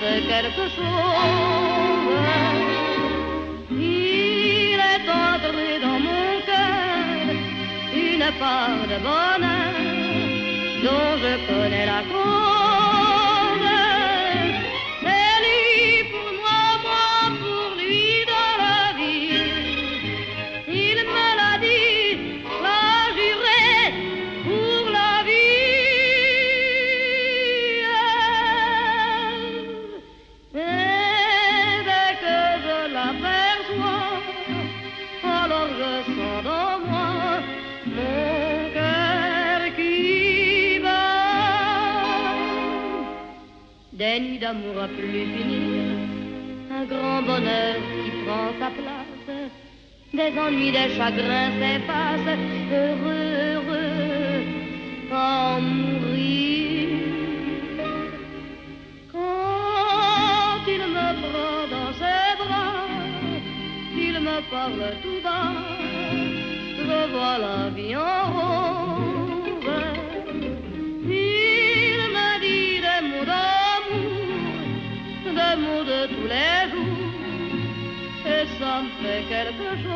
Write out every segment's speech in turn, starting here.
fait quelque chose. Il est entré dans mon cœur une part de bonheur dont je connais la cause. C'est lui pour moi, moi pour lui dans la vie. Il me l'a dit, l'a juré pour la vie. Et dès que je l'aperçois, alors je sens dans moi mon cœur qui bat. Des nuits d'amour à plus finir, un grand bonheur qui prend sa place, des ennuis, des chagrins s'effacent, heureux, heureux, à en mourir. Quand il me prend dans ses bras, il me parle tout bas, je vois la vie en rose. Il me dit des mots d'amour, des mots de tous les jours, et ça me fait quelque chose.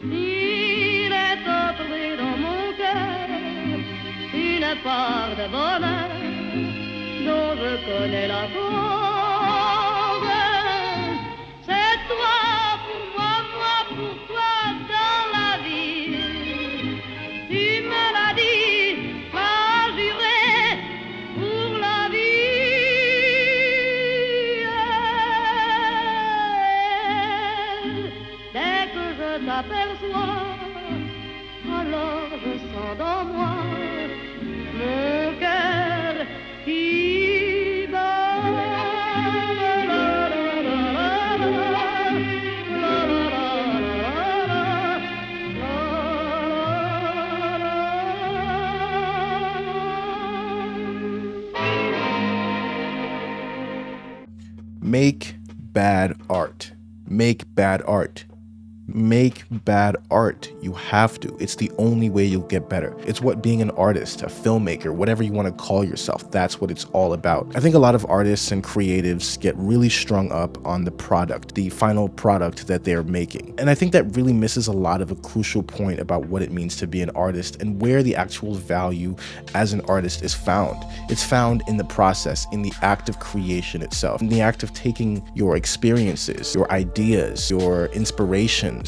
Il est entré dans mon cœur une part de bonheur dont je connais la cause. C'est toi pour moi, moi pour toi dans la vie. Tu me l'as dit, m'as juré pour la vie. Dès que je t'aperçois, alors je sens dans moi mon cœur qui bat. Make bad art. Make bad art. Make bad art. You have to. It's the only way you'll get better. It's what being an artist, a filmmaker, whatever you want to call yourself, that's what it's all about. I think a lot of artists and creatives get really strung up on the product, the final product that they're making. And I think that really misses a lot of a crucial point about what it means to be an artist and where the actual value as an artist is found. It's found in the process, in the act of creation itself, in the act of taking your experiences, your ideas, your inspirations,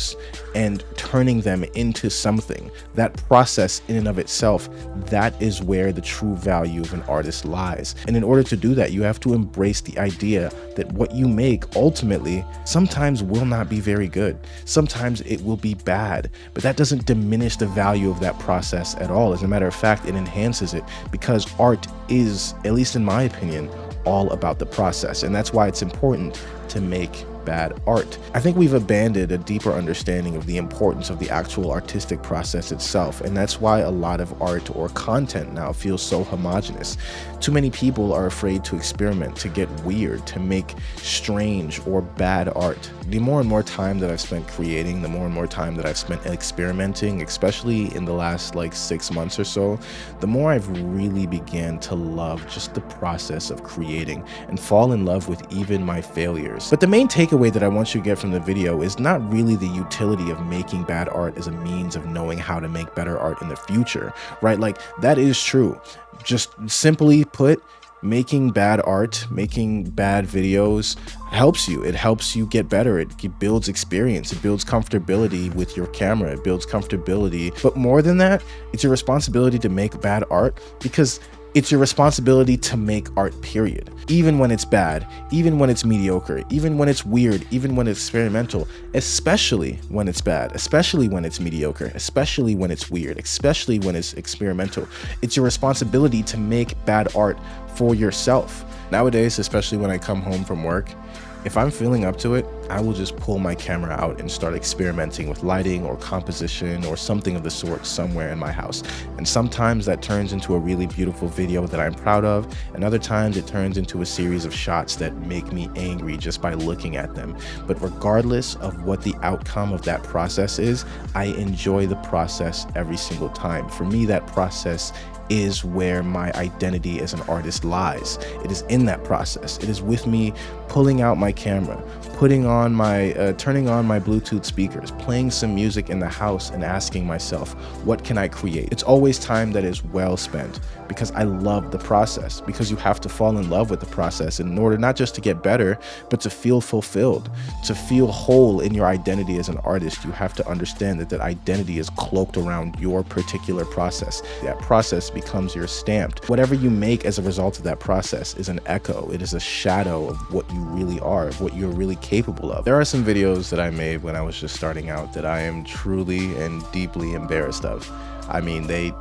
and turning them into something. That process in and of itself, that is where the true value of an artist lies. And in order to do that, you have to embrace the idea that what you make ultimately sometimes will not be very good. Sometimes it will be bad, but that doesn't diminish the value of that process at all. As a matter of fact, it enhances it, because art is, at least in my opinion, all about the process. And that's why it's important to make bad art. I think we've abandoned a deeper understanding of the importance of the actual artistic process itself, and that's why a lot of art or content now feels so homogenous. Too many people are afraid to experiment, to get weird, to make strange or bad art. The more and more time that I've spent creating, the more and more time that I've spent experimenting, especially in the last 6 months or so, the more I've really began to love just the process of creating and fall in love with even my failures. But the main takeaway that I want you to get from the video is not really the utility of making bad art as a means of knowing how to make better art in the future, right? That is true. Just simply put, making bad art, making bad videos helps you. It helps you get better. It builds experience. It builds comfortability with your camera. It builds comfortability. But more than that, it's your responsibility to make bad art, because it's your responsibility to make art, period. Even when it's bad, even when it's mediocre, even when it's weird, even when it's experimental, especially when it's bad, especially when it's mediocre, especially when it's weird, especially when it's experimental. It's your responsibility to make bad art for yourself. Nowadays, especially when I come home from work, if I'm feeling up to it, I will just pull my camera out and start experimenting with lighting or composition or something of the sort somewhere in my house. And sometimes that turns into a really beautiful video that I'm proud of, and other times it turns into a series of shots that make me angry just by looking at them. But regardless of what the outcome of that process is, I enjoy the process every single time. For me, that process is where my identity as an artist lies. It is in that process. It is with me pulling out my camera, turning on my Bluetooth speakers, playing some music in the house and asking myself, what can I create? It's always time that is well spent because I love the process, because you have to fall in love with the process in order not just to get better, but to feel fulfilled, to feel whole in your identity as an artist. You have to understand that that identity is cloaked around your particular process. That process becomes your stamped. Whatever you make as a result of that process is an echo. It is a shadow of what you really are, of what you're really capable of. There are some videos that I made when I was just starting out that I am truly and deeply embarrassed of. I mean, they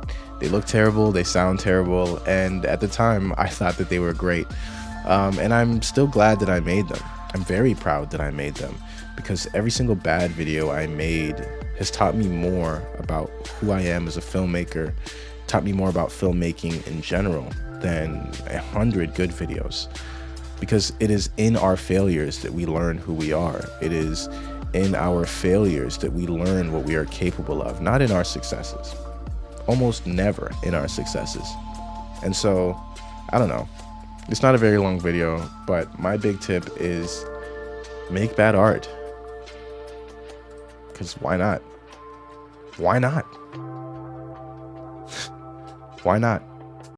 look terrible, they sound terrible, and at the time I thought that they were great. And I'm still glad that I made them. I'm very proud that I made them, because every single bad video I made has taught me more about who I am as a filmmaker, taught me more about filmmaking in general than 100 good videos. Because it is in our failures that we learn who we are. It is in our failures that we learn what we are capable of, not in our successes. Almost never in our successes. And so, I don't know. It's not a very long video, but my big tip is make bad art. Because why not? Why not? Why not?